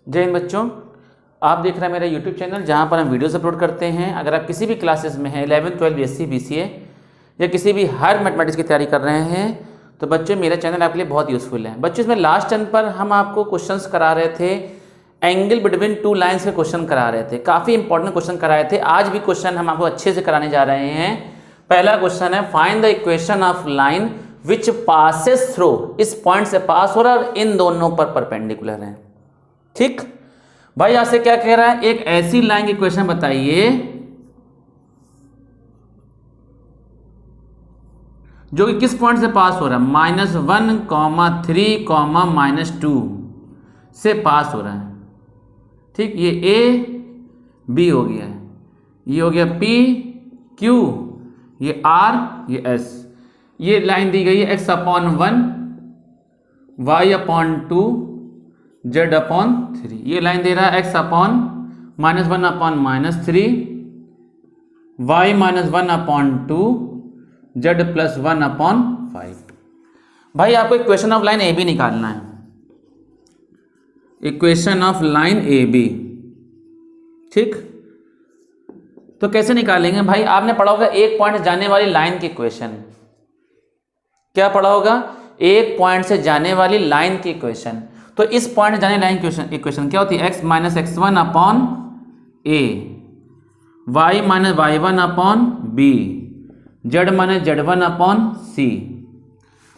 जय हिंद बच्चों, आप देख रहे हैं मेरा यूट्यूब चैनल जहां पर हम वीडियोस अपलोड करते हैं। अगर आप किसी भी क्लासेस में हैं 11th 12 BSc BCA या किसी भी हायर मैथमेटिक्स की तैयारी कर रहे हैं तो बच्चों मेरा चैनल आपके लिए बहुत यूज़फुल है। बच्चों इसमें लास्ट टर्न पर हम आपको क्वेश्चंस करा रहे थे, एंगल बिटवीन टू लाइन्स के क्वेश्चन करा रहे थे, काफ़ी इंपॉर्टेंट क्वेश्चन कराए थे। आज भी क्वेश्चन हम आपको अच्छे से कराने जा रहे हैं। पहला क्वेश्चन है, find the equation of line which passes through, इस पॉइंट से पास हो रहा है और इन दोनों पर परपेंडिकुलर है। ठीक भाई, यहां से क्या कह रहा है, एक ऐसी लाइन की इक्वेशन बताइए जो कि किस पॉइंट से पास हो रहा है, -1, 3, -2 से पास हो रहा है। ठीक, ये ए बी हो गया है, ये हो गया पी क्यू, ये आर, ये एस। ये लाइन दी गई है x/1, y/2, z/3। ये लाइन दे रहा है x/-1/-3, y-1/2, z+1/5। भाई आपको equation of line A B निकालना है, equation of line A B. ठीक, तो कैसे निकालेंगे भाई, आपने पढ़ा होगा एक पॉइंट से जाने वाली लाइन की इक्वेशन। क्या पढ़ा होगा, एक पॉइंट से जाने वाली लाइन की इक्वेशन। तो इस पॉइंट से जाने लाइन की इक्वेशन क्या होती है, x - x1/a, y - y1/b, z - z1/c।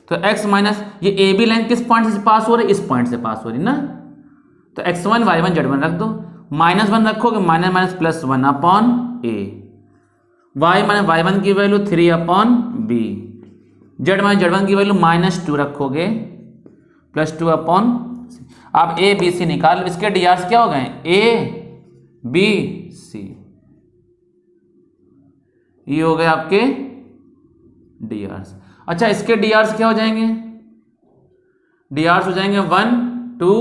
तो x माइनस ये ए बी लाइन किस पॉइंट से पास हो रही है, इस पॉइंट से पास हो रही ना। तो x1 y1 z1 रख दो, -1 रखोगे, -+1/a, y - y1 की वैल्यू 3/b, z - z1 की वैल्यू -2 रखोगे, +2/। आप ए बी सी निकाल, इसके डीआर्स क्या हो गए, ए बी सी, ये हो गए आपके डीआर्स। अच्छा, इसके डीआर्स क्या हो जाएंगे, डीआर्स हो जाएंगे 1 2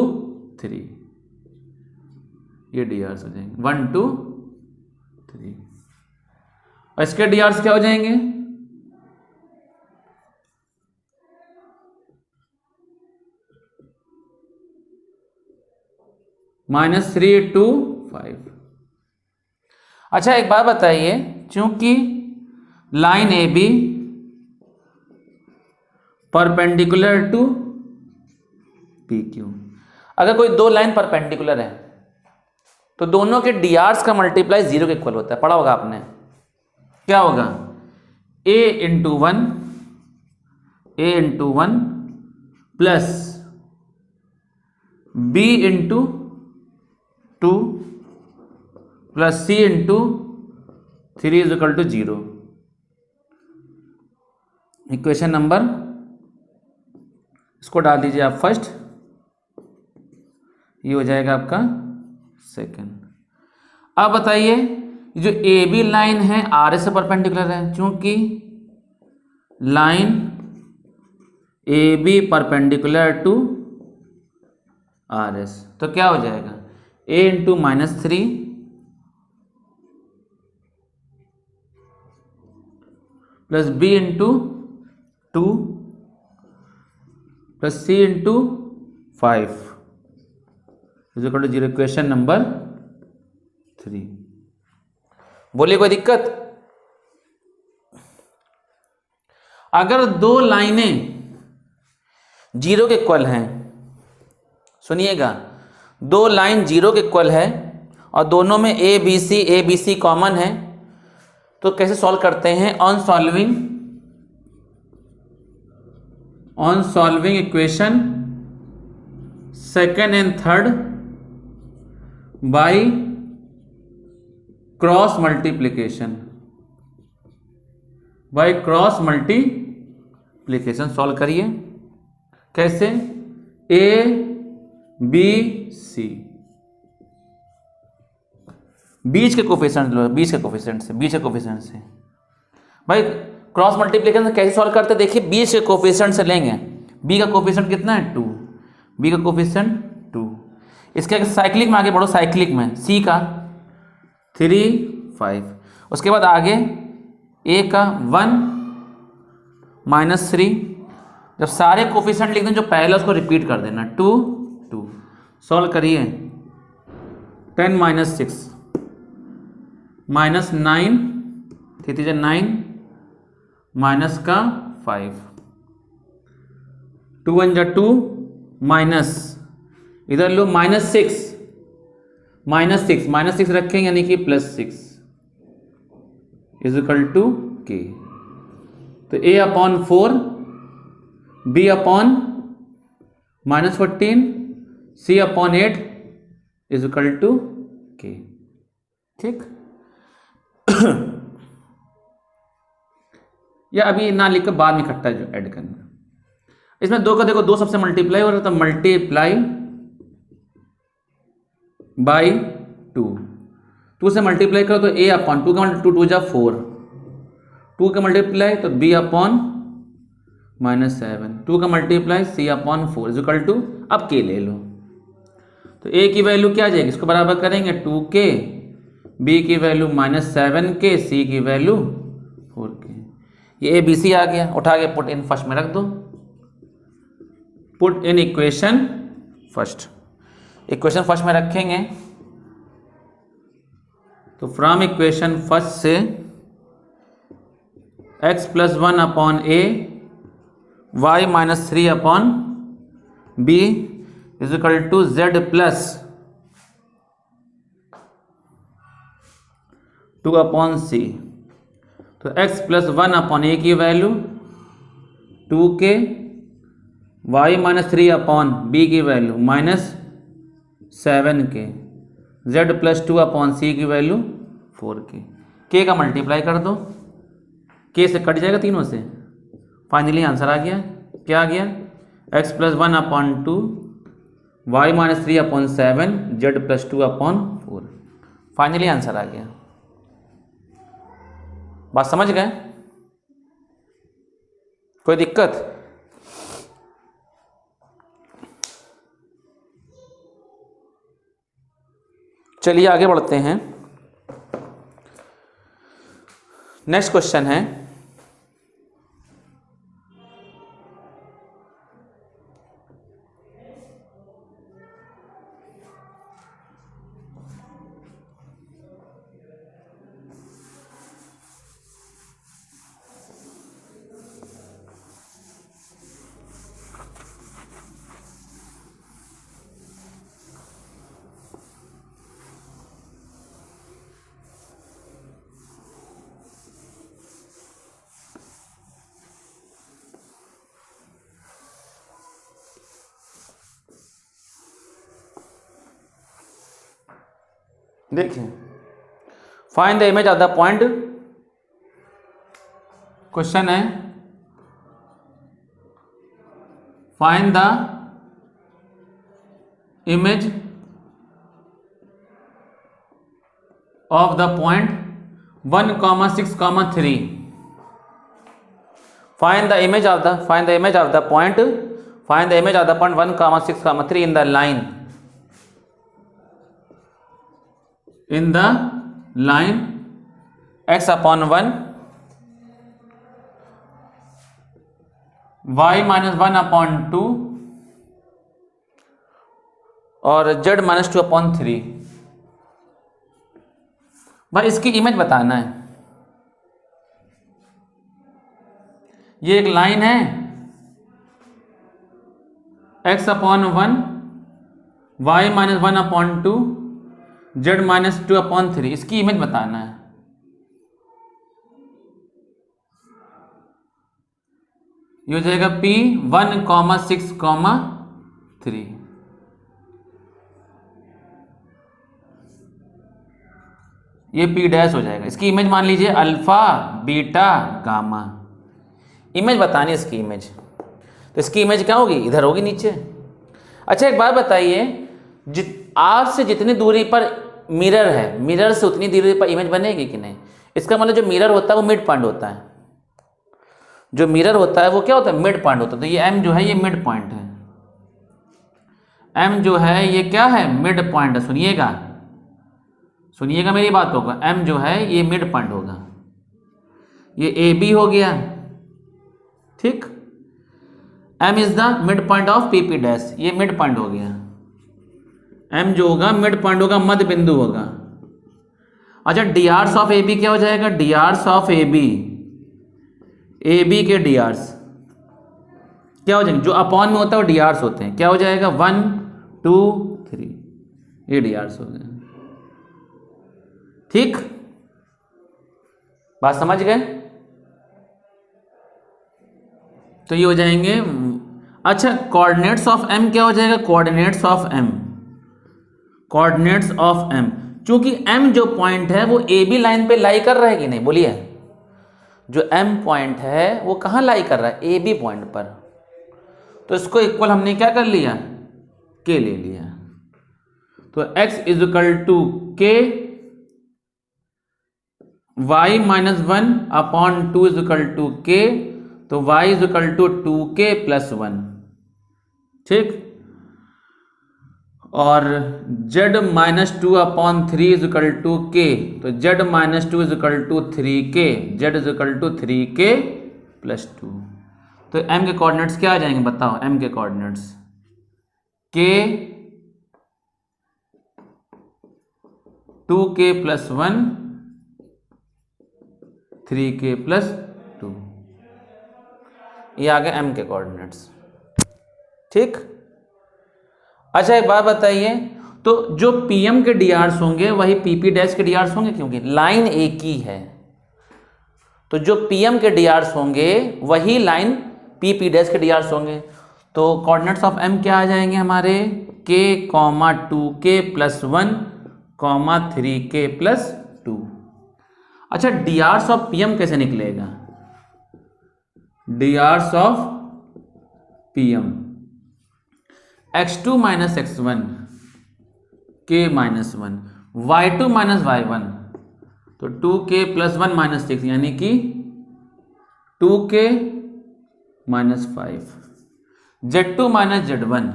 3, ये डीआर्स हो जाएंगे 1 2 3। और इसके डीआर्स क्या हो जाएंगे, -3 2 5। अच्छा एक बात बताइए, चूंकि line A B perpendicular to P Q, अगर कोई दो लाइन परपेंडिकुलर है तो दोनों के डीआर्स का मल्टीप्लाई 0 के इक्वल होता है। पढ़ा होगा आपने, क्या होगा, a × 1 plus b × 2 plus c × 3 = 0। Equation number, इसको डाल दीजिए आप फर्स्ट, ये हो जाएगा आपका सेकंड। अब बताइए जो ए बी लाइन है आर एस से परपेंडिकुलर है, क्योंकि line A B perpendicular to R S, तो क्या हो जाएगा, a × -3 plus b × 2 plus c × 5 = 0। Equation number 3। बोलिए कोई दिक्कत। अगर दो लाइनें 0 के इक्वल हैं, सुनिएगा, दो लाइन 0 के इक्वल है और दोनों में ए बी सी कॉमन है, तो कैसे सॉल्व करते हैं, on solving equation second and third by cross multiplication solve करिए। कैसे, ए बी सी, बीच के कोफिशिएंट लो, बीच के कोफिशिएंट से भाई क्रॉस मल्टीप्लिकेशन कैसे सॉल्व करते हैं, देखिए बीच के कोफिशिएंट से लेंगे। बी का कोफिशिएंट कितना है, 2, बी का कोफिशिएंट 2। इसके साइक्लिक में आगे बढ़ो, साइक्लिक में सी का 3 5, उसके बाद आगे ए का 1 -3। जब सारे कोफिशिएंट लिख दें जो पहले उसको रिपीट कर देना, 2 2। सॉल्व करिए, 10 माइनस 6 माइनस 9 थी 9 माइनस का 5 2 1 जा 2 माइनस इधर लो माइनस 6 रखेंगे यानी कि plus 6 is equal to K. तो a upon 4 b upon minus 14 c upon 8 is equal to K. ठीक या अभी ना लिखकर बाद में इकट्ठा जो ऐड करना। इसमें 2 का देखो 2 सबसे मल्टीप्लाई हो रहा था, मल्टीप्लाई बाई 2 से मल्टीप्लाई करो तो a अपॉन 2 का मल्टीप्लाई 2 जा 4 2 का मल्टीप्लाई तो b अपॉन माइनस 7 2 का multiply c upon 4 is equal to, अब k ले लो तो a की वैल्यू क्या आ जाएगी, इसको बराबर करेंगे 2k, b की वैल्यू माइनस 7k, c की वैल्यू 4k। ये ABC आ गया, उठा के पुट इन फर्स्ट में रख दो, put in equation first. Equation first में रखेंगे तो फ्रॉम इक्वेशन फर्स्ट से x plus 1 upon a y minus 3 upon b is equal to z plus 2 upon c। तो x प्लस 1 अपॉन a की value 2k, y minus 3 upon b की value minus 7k, z plus 2 upon c की value 4k। k का multiply कर दो, k से cut जाएगा तीनों से, फाइनली आंसर आ गया। क्या आ गया, x plus 1 upon 2, y minus 3 upon 7, z plus 2 upon 4। Finally answer आ गया। बात समझ गए, कोई दिक्कत? चलिए आगे बढ़ते हैं। नेक्स्ट क्वेश्चन है देखिए, find the image of the point. Question है find the image of the point 1, 6, 3। Find the image of the point, find the image of the point 1, 6, 3 in the line, in the line x upon 1, y minus 1 upon 2 और z minus 2 upon 3। भाई इसकी image बताना है। ये एक line है x upon 1, y minus 1 upon 2, z minus 2 upon 3, इसकी image बताना है। ये हो जाएगा P 1, 6, 3। ये P डैश हो जाएगा। इसकी इमेज मान लीजिए अल्फा, बीटा, गामा। इमेज बतानी है इसकी इमेज, तो इसकी इमेज क्या होगी, इधर होगी नीचे। अच्छा एक बात बताइए, आर से जितनी दूरी पर मिरर है, मिरर से उतनी दूरी पर इमेज बनेगी कि नहीं? इसका मतलब जो मिरर होता है वो मिड पॉइंट होता है। जो मिरर होता है वो क्या होता है, मिड पॉइंट होता है। तो ये M जो है ये मिड पॉइंट है। M जो है ये क्या है, मिड पॉइंट है। सुनिएगा, सुनिएगा मेरी बात होगा। M जो है ये मिड पॉइंट होगा। ये AB हो गया, ठीक। M is the mid point of PP dash, ये मिड पॉइंट हो गया। एम जो होगा मिड पॉइंट होगा, मध्य बिंदु होगा। अच्छा D Rs of A B क्या हो जाएगा, D Rs of A B के डी आर्स क्या हो जाएंगे, जो अपॉन में होता है वो डी आर्स होते हैं, क्या हो जाएगा 1 2 3, ये डी आर्स हो गए। ठीक, बात समझ गए। तो ये हो जाएंगे। अच्छा कोऑर्डिनेट्स ऑफ एम क्या हो जाएगा, coordinates of M, coordinates of M, चूंकि एम जो पॉइंट है वो ए बी लाइन पे लाई कर रहा है कि नहीं, बोलिए। जो एम पॉइंट है वो कहाँ लाई कर रहा है, ए बी पॉइंट पर। तो इसको इक्वल हमने क्या कर लिया, के ले लिया। तो x is equal to K, y minus 1 upon 2 is equal to K, तो y is equal to 2k plus 1। ठीक, और z minus 2 upon 3 is equal to K, तो z minus 2 is equal to 3k, z is equal to 3k plus 2। तो m के coordinates क्या आ जाएंगे बताओ, m के coordinates k 2k plus 1 3k plus 2, ये आ गए m के कोऑर्डिनेट्स। ठीक, अच्छा एक बात बताइए, तो जो pm के डीआर्स होंगे वही pp डैश के डीआर्स होंगे, क्योंकि लाइन एक ही है। तो जो pm के डीआर्स होंगे वही लाइन pp डैश के डीआर्स होंगे। तो कोऑर्डिनेट्स ऑफ m क्या आ जाएंगे हमारे, k 2k plus 1 3k plus 2। अच्छा डीआर्स ऑफ pm कैसे निकलेगा, DRs of pm x2 minus x1 k minus 1 y2 minus y1, तो 2k प्लस 1 माइनस 6 यानी कि 2k minus 5, z2 minus z1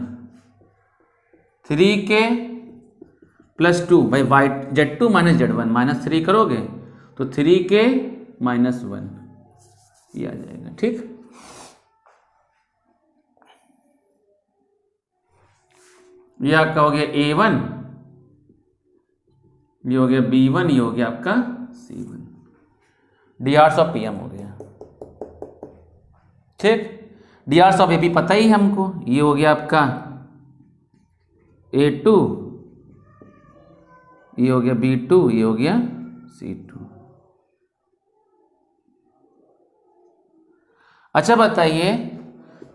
3k plus 2, भाई y z2 minus z1 minus 3 करोगे तो 3k minus 1, ये आ जाएगा। ठीक, ये आपका हो गया a1, ये हो गया b1, ये हो गया आपका c1, डीआर्स ऑफ pm हो गया। ठीक, डीआर्स ऑफ ab पता ही हमको, ये हो गया आपका a2, ये हो गया b2, ये हो गया c2। अच्छा बताइए,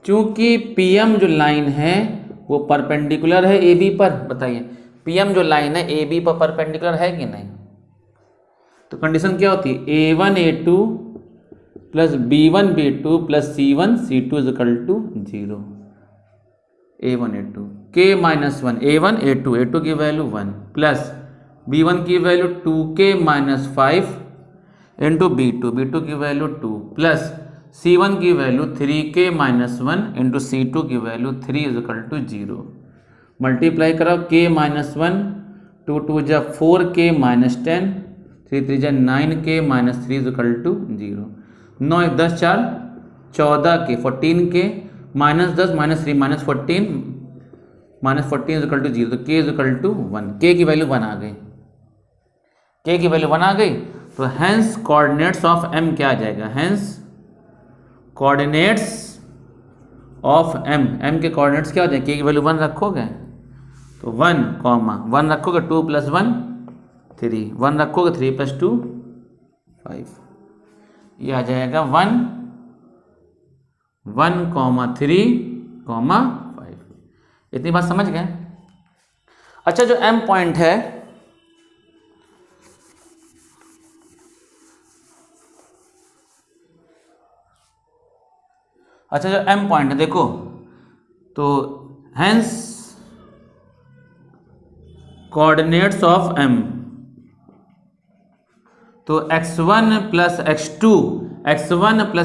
चूंकि pm जो लाइन है वो परपेंडिकुलर है ए बी पर, बताइए पीएम जो लाइन है ए बी पर परपेंडिकुलर है कि नहीं। तो कंडीशन क्या होती है, a1 a2 plus b1 b2 plus c1 c2 is equal to 0। a1 a2 k minus 1 a1 a2 की वैल्यू 1 प्लस b1 की value 2k minus 5 into b2 की वैल्यू 2 प्लस c1 की value 3k minus 1 into c2 की value 3 is equal to 0। Multiply कराओ, k minus 1 2 2 जा 4k minus 10 3 3 जा 9k minus 3 is equal to 0। 9 1 10 4 14k 14k minus 10 minus 3 minus 14 is equal to 0। तो k is equal to 1, k की value 1 आ गई, k की value 1 आ गई। तो हेंस कोऑर्डिनेट्स ऑफ m क्या आ जाएगा, hence coordinates of m, m के कोऑर्डिनेट्स क्या हो जाएंगे, k की वैल्यू 1 रखोगे तो 1 1 रखोगे 2 प्लस 1 3, 1 रखोगे 3 प्लस 2 5, ये आ जाएगा 1 1 3 5। इतनी बात समझ गए। अच्छा जो m पॉइंट है, अच्छा जो m पॉइंट है देखो, तो हेंस कोऑर्डिनेट्स ऑफ m, तो x1 plus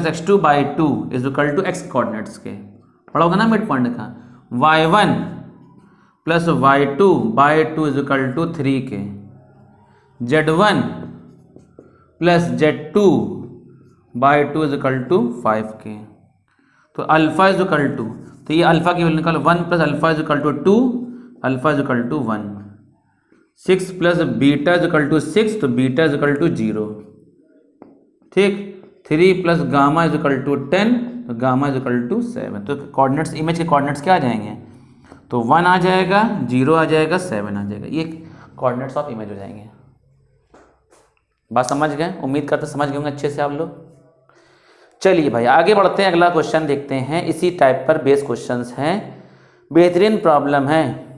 x2 by 2 is equal to x coordinates के, पढ़ोगे ना मिड पॉइंट का, y1 plus y2 by 2 is equal to 3k, z1 plus z2 by 2 is equal to 5k। तो alpha is equal to, तो ये alpha की value निकालो, 1 plus alpha is equal to 2, alpha is equal to 1, 6 plus beta is equal to 6, तो beta is equal to 0, ठीक। 3 plus gamma is equal to 10, तो gamma is equal to 7। तो coordinates, image के coordinates क्या आ जाएंगे, तो 1 आ जाएगा, 0 आ जाएगा, 7 आ जाएगा, ये कोऑर्डिनेट्स ऑफ इमेज हो जाएंगे। बात समझ गए? उम्मीद करते समझ गए होंगे अच्छे से आप लोग। चलिए भाई आगे बढ़ते हैं, अगला क्वेश्चन देखते हैं। इसी टाइप पर बेस क्वेश्चंस हैं, बेहतरीन प्रॉब्लम है।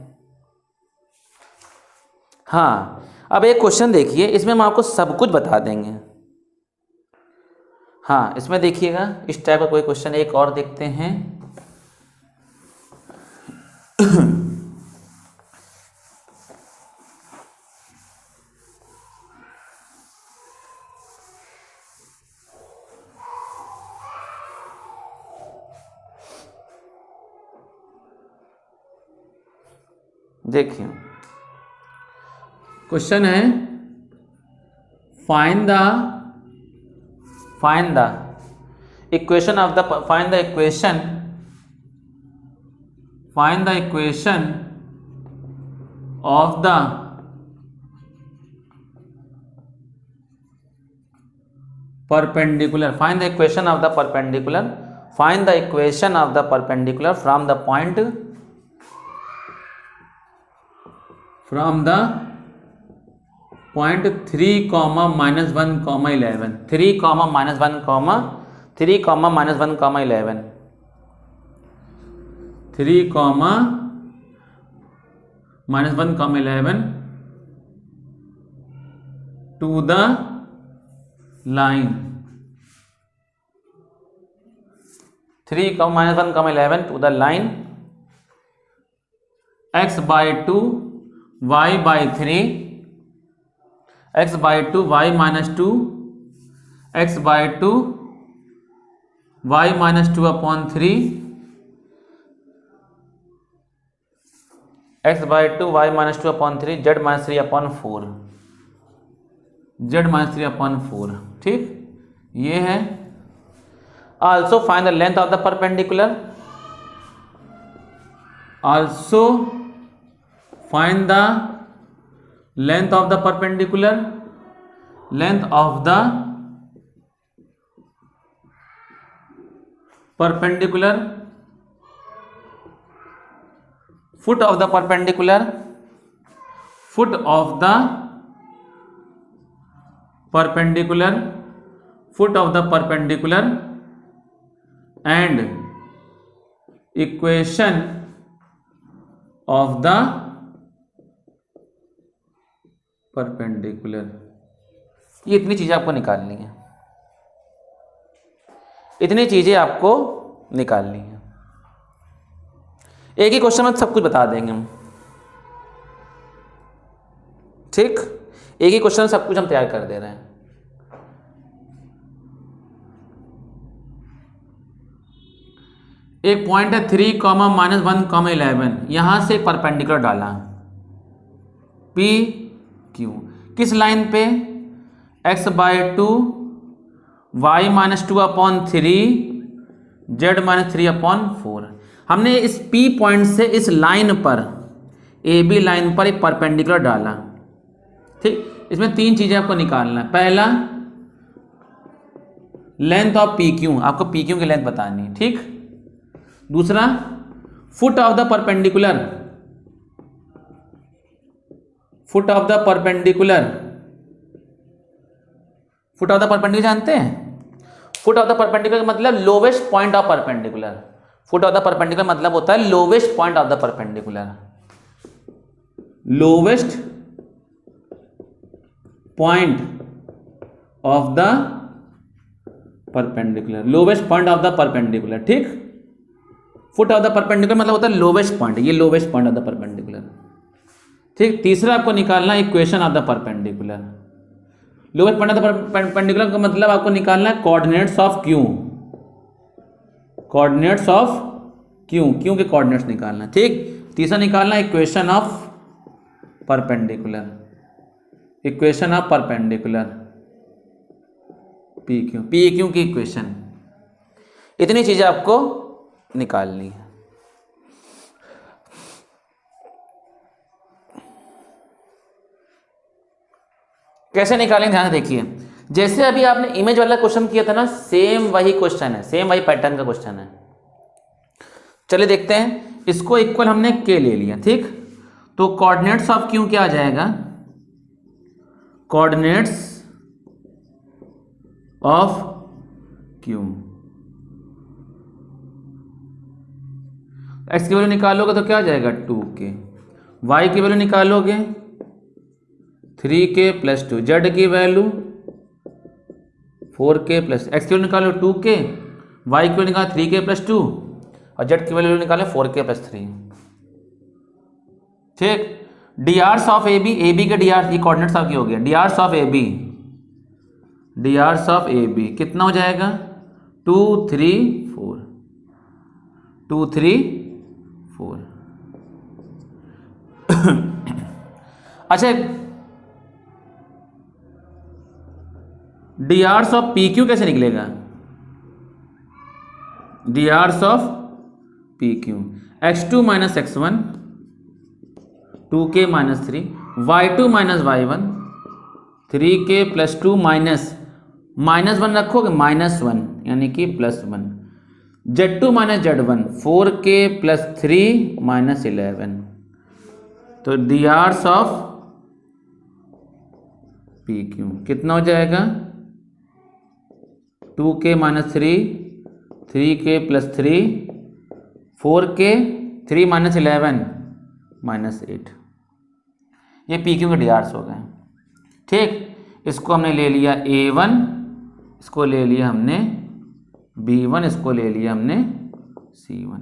हाँ, अब एक क्वेश्चन देखिए, इसमें हम आपको सब कुछ बता देंगे। हाँ, इसमें देखिएगा, इस टाइप का कोई क्वेश्चन एक और देखते हैं। देखिए क्वेश्चन है, find the equation of the find the equation of the perpendicular, find the equation of the perpendicular, find the equation of the perpendicular from the point 3, -1, 11, 3, -1, 3, -1, 11, 3, -1, 11 to the line, 3, -1, 11 to the line x by 2 y by 3, x by 2 y minus 2, x by 2 y minus 2 upon 3, x by 2 y minus 2 upon 3, z minus 3 upon 4, z minus 3 upon 4, ठीक। ये है। also find the length of the perpendicular, also find the length of the perpendicular, length of the perpendicular, foot of the perpendicular, foot of the perpendicular, foot of the perpendicular, and equation of the perpendicular। ये इतनी चीजें आपको निकालनी है, इतनी चीजें आपको निकालनी है। एक ही क्वेश्चन में सब कुछ बता देंगे हम, ठीक। एक ही क्वेश्चन में सब कुछ हम तैयार कर दे रहे हैं। एक पॉइंट है 3, -1, 11, यहां से परपेंडिकुलर डाला पी क्यू, किस लाइन पे, x by 2 y minus 2 upon 3 z minus 3 upon 4। हमने इस P पॉइंट से इस लाइन पर, AB लाइन पर एक परपेंडिकुलर डाला, ठीक। इसमें तीन चीजें आपको निकालना है। पहला, लेंथ ऑफ PQ, आपको PQ की लेंथ बतानी है, ठीक। दूसरा, foot of the perpendicular, foot of the perpendicular, foot of the perpendicular जानते हैं? फुट ऑफ द परपेंडिकुलर का मतलब lowest point of perpendicular. Foot of the perpendicular मतलब होता है lowest point of the perpendicular, lowest point of the perpendicular, lowest point of the perpendicular, ठीक। Foot of the perpendicular मतलब होता है lowest point, ये lowest point of the perpendicular, ठीक। तीसरा आपको निकालना equation of the perpendicular. Lowest point of the perpendicular का मतलब आपको निकालना है coordinates of Q, coordinates of Q, Q के कोऑर्डिनेट्स निकालना, ठीक। तीसरा निकालना equation of perpendicular, equation of perpendicular P Q की इक्वेशन। इतनी चीजें आपको निकालनी है। कैसे निकालेंगे ध्यान से देखिए। जैसे अभी आपने इमेज वाला क्वेश्चन किया था ना, सेम वही क्वेश्चन है, सेम वही पैटर्न का क्वेश्चन है। चलिए देखते हैं, इसको इक्वल हमने के ले लिया, ठीक। तो कोऑर्डिनेट्स ऑफ क्यू क्या आ जाएगा, कोऑर्डिनेट्स ऑफ क्यू, एक्स की वैल्यू निकालोगे तो क्या आ जाएगा 2k, वाई की वैल्यू निकालोगे 3k + 2, जेड की वैल्यू 4k + एक्स की वैल्यू निकालो 2k, वाई की वैल्यू निकालो 3k + 2 और जेड की वैल्यू निकालो 4k + 3, ठीक। D Rs of A B के डी आर, ये कोऑर्डिनेट्स आपकी हो गया, D Rs of A B कितना हो जाएगा 2 3 4, 2 3 4। अच्छा, D Rs of P Q कैसे निकलेगा, D Rs of P Q x2 - x1 2k - 3, y2 - y1 3k + 2 -1 रखोगे -1 यानी कि +1, z2 - z1 4k + 3 -11। तो D Rs of P Q कितना हो जाएगा 2k - 3 3k + 3 4k 3 -11 -8। ये पी क्यू के डी आर्स हो गए, ठीक। इसको हमने ले लिया A1, इसको ले लिया हमने B1, इसको ले लिया हमने C1,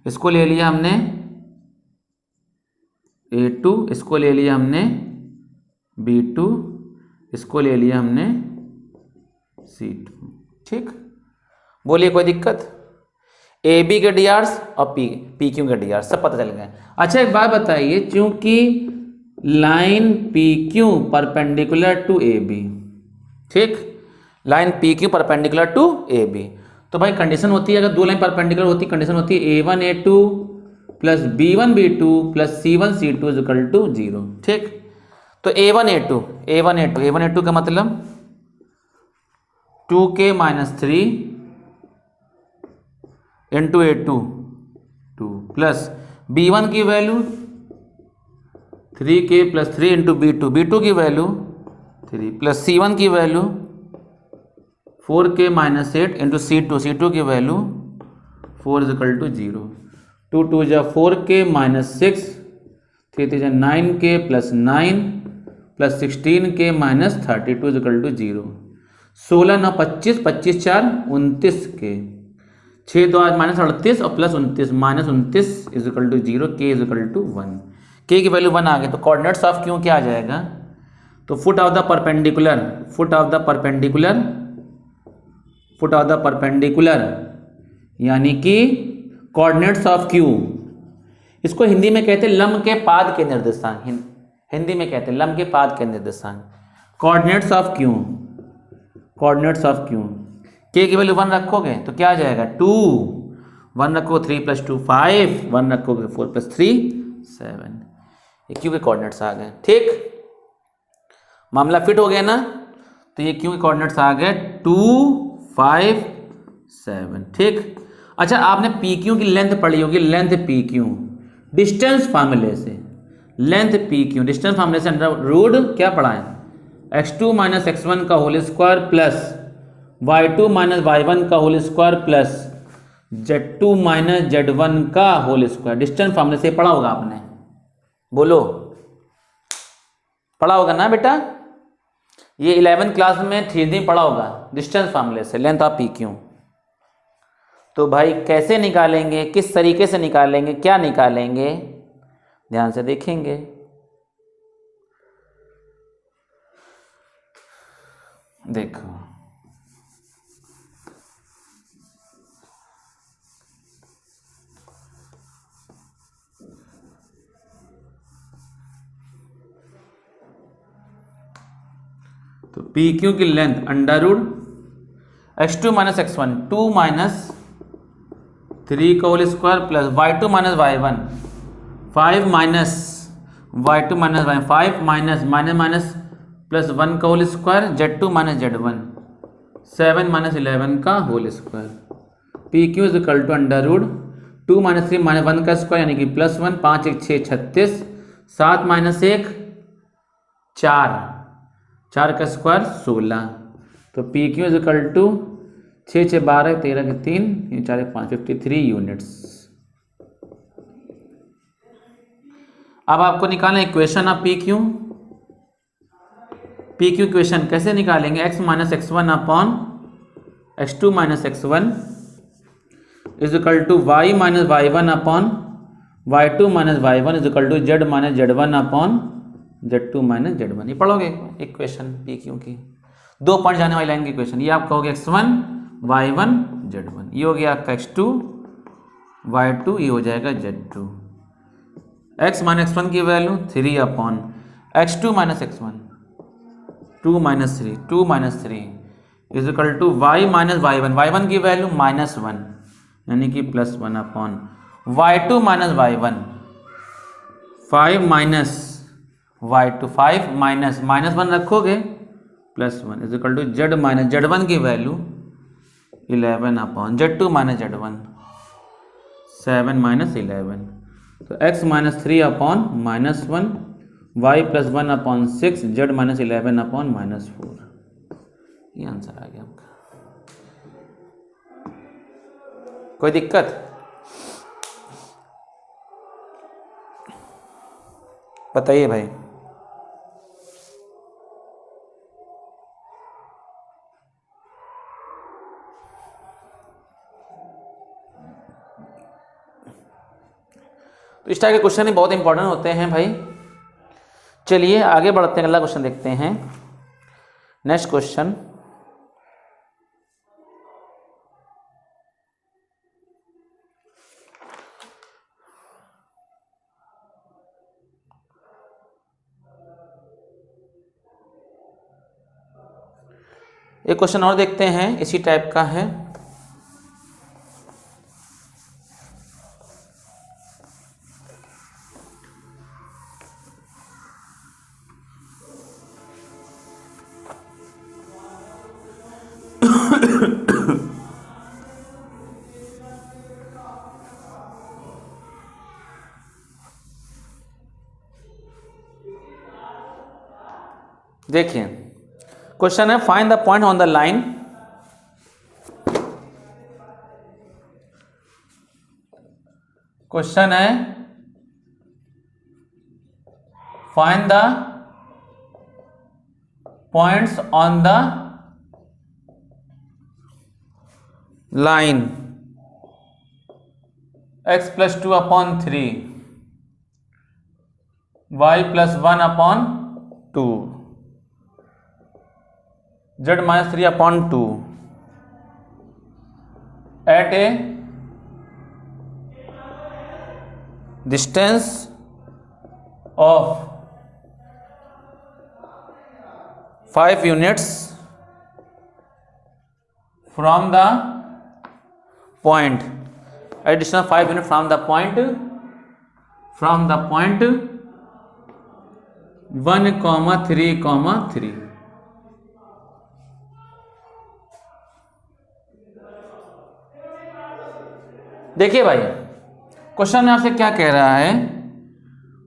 इसको ले लिया हमने A2, इसको ले लिया हमने B2, इसको ले लिया हमने C2, ठीक। बोलिए कोई दिक्कत, ए बी के डी आर्स और पी क्यू के डी आर्स सब पता चल गए। अच्छा एक बात बताइए, चूंकि line P Q perpendicular to A B, ठीक, line P Q perpendicular to A B, तो भाई कंडीशन होती है, अगर दो लाइन परपेंडिकुलर होती, कंडीशन होती है A1 A2 + B1 B2 + C1 C2 = 0, ठीक। तो A1 A2 का मतलब 2k - 3 × A2 2 प्लस B1 की वैल्यू 3k + 3 × B2 की वैल्यू 3 प्लस C1 की वैल्यू 4k - 8 × C2 की value 4 = 0, 2 2 = 4k - 6 3 3 = 9k + 9 + 16k - 32 = 0, 16 9 25 25 4 29k, 6 2 8 -38 और +29 -29 = 0, k = 1, k की वैल्यू 1 आ गई। तो कोऑर्डिनेट्स ऑफ क्यू क्या आ जाएगा, तो फुट ऑफ द परपेंडिकुलर यानी कि कोऑर्डिनेट्स ऑफ क्यू, इसको हिंदी में कहते हैं लंब के पाद के निर्देशांक, हिंदी में कहते हैं लंब के पाद के निर्देशांक, कोऑर्डिनेट्स ऑफ क्यू k की वैल्यू 1 रखोगे तो क्या आ जाएगा 2, 1 रखो 3 + 2 5, 1 रखोगे 4 + 3 7, ये क्यू के कोऑर्डिनेट्स आ गए, ठीक। मामला फिट हो गया ना, तो ये क्यू के कोऑर्डिनेट्स आ गए 2 5 7, ठीक। अच्छा आपने पी क्यू की लेंथ पढ़ी होगी, लेंथ पी क्यू डिस्टेंस फार्मूले से, लेंथ पी क्यू डिस्टेंस फार्मूले से √ क्या पढ़ा है, x2 - x1 का whole square plus y2 - y1 का whole square plus z2 - z1 का होल स्क्वायर, डिस्टेंस फार्मूले से पढ़ा होगा आपने, बोलो पढ़ा होगा ना बेटा, ये 11th क्लास में 3D पढ़ा होगा, डिस्टेंस फार्मूले से लेंथ ऑफ पी क्यू। तो भाई कैसे निकालेंगे, किस तरीके से निकालेंगे, क्या निकालेंगे, ध्यान से देखेंगे। देखो तो पी क्यू की लेंथ √ x2 - x1 2 - 3 का whole square plus y2 - y1 5 - y2 - y5 minus plus 1 का whole square, Z2 minus Z1, 7 minus 11 का whole square, P Q is equal to under root 2 minus 3 minus 1 का square यानी कि plus 1, 5 1 6 36, 7 minus 1 4, 4 का square 16, तो P Q is equal to 6 6 12 13 के 3 4 5 53 units. अब आपको निकालना equation of P Q. P Q equation कैसे निकालेंगे? X minus X one upon X two minus X one is equal to Y minus Y one upon Y two minus Y one is equal to Z minus Z one upon Z two minus Z one. ये पढ़ोगे equation P Q की, 2 point जाने वाली line की equation. ये आपका हो गया X one Y one Z one, ये हो गया आपका एक्स टू वाई टू, ये हो जाएगा Z two. X minus X one की value 3 upon X two minus X one 2 minus 3, 2 minus 3 is equal to Y minus Y one की value minus 1 यानी कि plus 1 upon Y two minus Y one 5 minus Y two 5 minus minus 1 रखोगे plus 1 is equal to Z minus Z one की value 11 upon Z two minus Z one 7 minus 11, तो x minus 3 upon minus 1 y plus 1 upon 6 z minus 11 upon minus 4, ये answer आ गया आपका। कोई दिक्कत? बताइए भाई। तो इस टाइप के क्वेश्चन ही बहुत इंपॉर्टेंट होते हैं भाई। चलिए आगे बढ़ते हैं, अगला क्वेश्चन देखते हैं। नेक्स्ट क्वेश्चन, एक क्वेश्चन और देखते हैं, इसी टाइप का है। देखिए क्वेश्चन है, find the point on the line question है find the points on the line x plus 2 upon 3 y plus 1 upon 2 z minus 3 upon 2 at a distance of 5 units from the point additional 5 unit from the point 1, 3, 3। देखिए भाई question आपसे क्या कह रहा है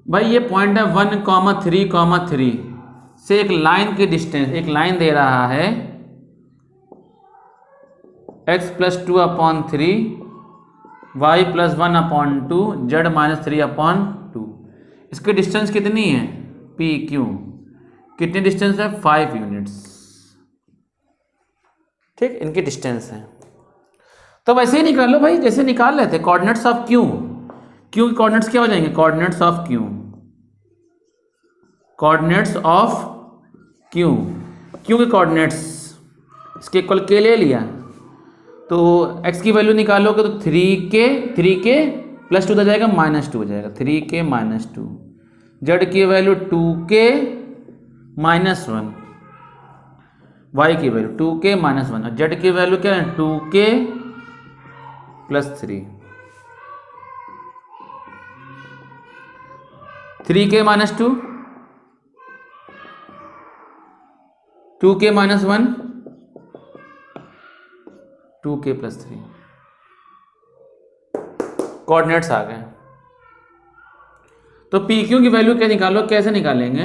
भाई, ये पॉइंट है 1, 3, 3 से एक लाइन की डिस्टेंस, एक लाइन दे रहा है x plus 2 upon 3 y plus 1 upon 2 z minus 3 upon 2। इसकी डिस्टेंस कितनी है? P Q. कितनी डिस्टेंस है? 5 यूनिट्स। ठीक, इनकी डिस्टेंस है। तो वैसे ही निकाल लो भाई जैसे निकाल लेते कोऑर्डिनेट्स ऑफ क्यू। क्यू के कोऑर्डिनेट्स क्या हो जाएंगे? Coordinates of Q, coordinates of Q, Q के कोऑर्डिनेट्स इसके इक्वल के ले लिया, तो x की वैल्यू निकालोगे तो 3k प्लस 2 हो जाएगा माइनस 2 हो जाएगा, 3k माइनस 2। z की वैल्यू 2k माइनस 1, y की वैल्यू 2k माइनस 1 और z की वैल्यू क्या है? 2k plus 3, 3k minus 2 2k minus 1, 2k plus 3, coordinates आ गए। तो पी क्यू की वैल्यू क्या निकालो, कैसे निकालेंगे?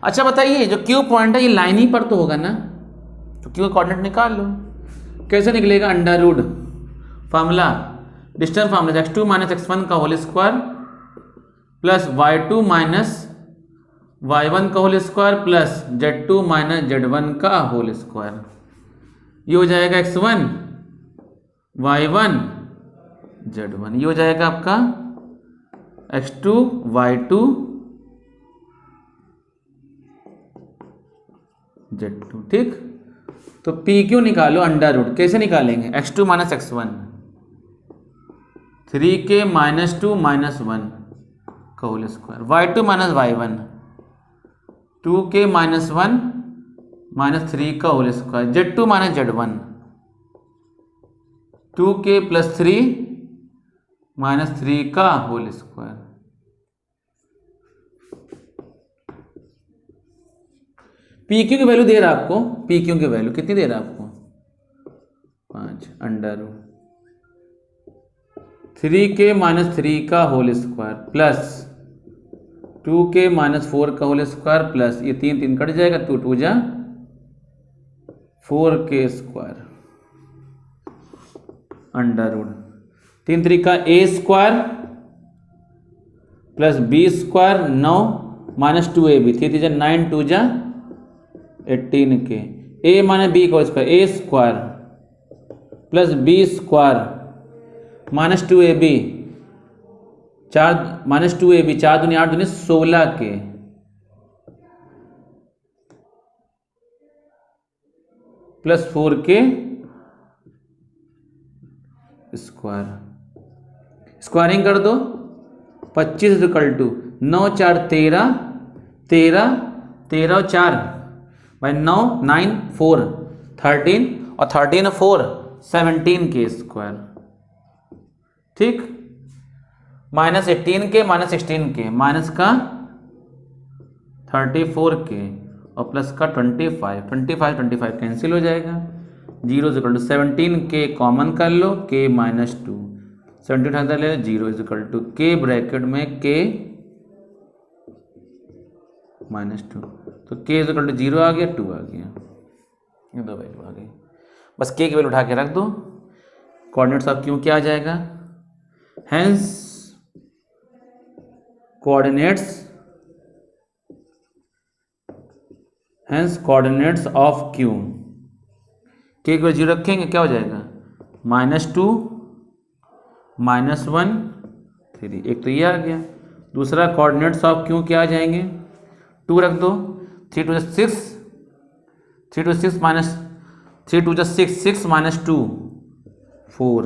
अच्छा बताइए, जो क्यू पॉइंट है ये लाइन ही पर तो होगा ना, तो क्यू का कोऑर्डिनेट निकाल लो। कैसे निकलेगा? Under root formula, distance formula, x2 minus x1 का whole square plus y2 minus y1 का whole square plus z2 minus z1 का होल स्क्वायर। ये हो जाएगा x1 y1 z1, ये हो जाएगा आपका x2 y2 z2। ठीक, तो पी क्यू निकालो अंडर रूट। कैसे निकालेंगे? x2 minus x1, 3k minus 2 minus 1 का whole square, y2 minus y1, 2k minus 1 minus 3 का whole square, z2 minus z1, 2k plus 3 minus 3 का होल स्क्वायर। पी क्यू की value दे रहा है आपको, पी क्यू की वैल्यू कितनी दे रहा है आपको? 5 अंडर रूट 3k माइनस 3 का whole square plus 2k minus 4 का होल स्क्वायर प्लस ये 3 3 कट जाएगा, 2 2 जा 4k स्क्वायर अंडर रूट 3 3 का a square plus b square 9 minus 2ab, 3 3 जा 9, 2 जा 18k, a माइनस b का whole square, a square plus b square minus 2ab, 4 minus 2ab, 4 दूनी 8 दूनी 16k plus 4k square. Squaring कर दो, 25 equal to 9 4 13, 13 13 और 4 भाई 9 9 4 13 और 13 4 17k स्क्वायर। ठीक, minus 18k minus 16k, minus का 34k और प्लस का 25 25 25 कैंसिल हो जाएगा, 0 इक्वल टू 17k कॉमन कर लो, k माइनस 2, 17 अंदर ले लो, 0 इक्वल टू k ब्रैकेट में k माइनस 2, तो k इक्वल टू 0 आ गया, 2 आ गया, ये दो वैल्यू आ गई। बस k की वैल्यू उठा के रख दो, कोऑर्डिनेट्स ऑफ क्यू क्या आ जाएगा? हेंस कोऑर्डिनेट्स ऑफ क्यू, के की वैल्यू 0 रखेंगे, क्या हो जाएगा? -2 -1 3, एक तो ये आ गया। दूसरा कोऑर्डिनेट्स ऑफ क्यू क्या आ जाएंगे? 2 रख दो, 3 2 6, 3 2 6 माइनस 3 2 6 6 माइनस 2 4,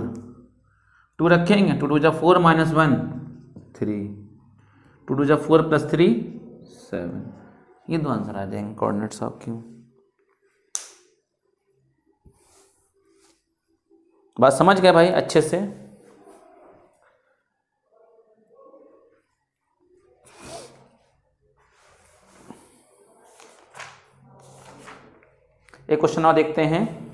2 रखेंगे, 2 2 4 माइनस 1 3, 2 2 4 प्लस 3 7, ये दो आंसर आ जाएंगे कोऑर्डिनेट्स ऑफ क्यू। बात समझ गए भाई अच्छे से? एक क्वेश्चन और देखते हैं।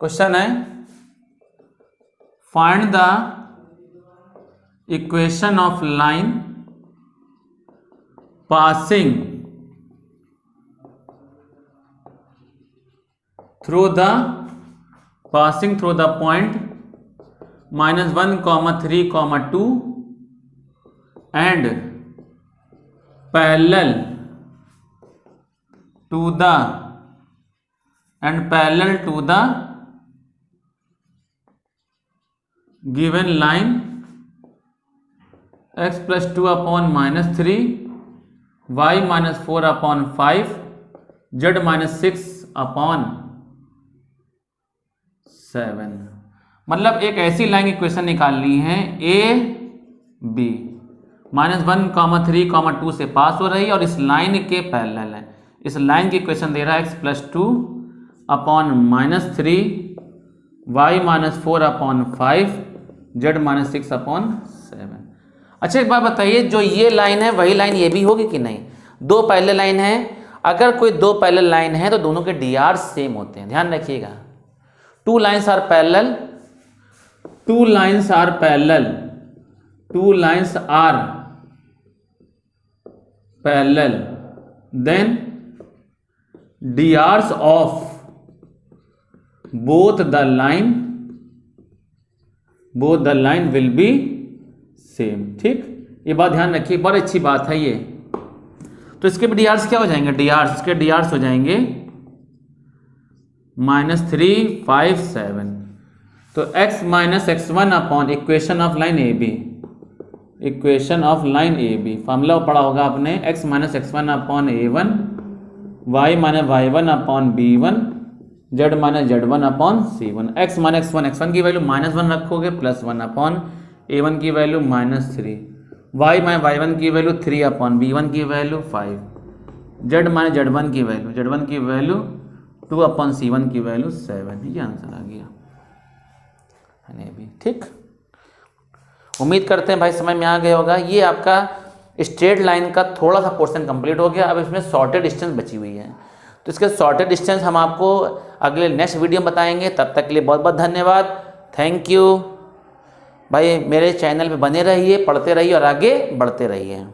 क्वेश्चन है, find the equation of line passing through the point -1, 3, 2 and parallel to the given line x plus 2 upon -3, y minus 4 upon 5, z minus 6 upon 7। मतलब एक ऐसी लाइन की इक्वेशन निकालनी है ए बी -1, 3, 2 से पास हो रही है और इस लाइन के पैरेलल है। इस लाइन की इक्वेशन दे रहा है x+2 अपॉन -3 y -4/5 z -6/7। अच्छा एक बात बताइए, जो ये लाइन है वही लाइन ये भी होगी कि नहीं? दो पैरेलल लाइन है, अगर कोई दो पैरेलल लाइन है तो दोनों के dr सेम होते हैं, ध्यान रखिएगा। Two lines are parallel, two lines are parallel, two lines are parallel, then drs of both the line will be same। ठीक, ये बात ध्यान रखिए, बड़ी अच्छी बात है ये। तो इसके भी drs क्या हो जाएंगे? इसके drs हो जाएंगे -3, 5, 7। तो x - x1 upon equation of line A B, equation of line A B formula पढ़ा होगा आपने, x - x1 upon a1, y - y1 upon b1, z - z1 upon c1। x - x1 की वैल्यू -1 रखोगे, +1 अपॉन a1 की value -3, y - y1 की value 3 upon b1 की value 5, z - z1 की value 2 upon c1 की वैल्यू 7। ये आंसर आ गया है भी। ठीक, उम्मीद करते हैं भाई समझ में आ गया होगा। ये आपका स्ट्रेट लाइन का थोड़ा सा पोर्शन कंप्लीट हो गया। अब इसमें शॉर्टेड डिस्टेंस बची हुई है, तो इसके शॉर्टेड डिस्टेंस हम आपको अगले नेक्स्ट वीडियो में बताएंगे। तब तक के लिए बहुत बहुत धन्यवाद, थैंक यू भाई। मेरे चैनल पे बने रहिए, पढ़ते रहिए और आगे बढ़ते रहिए।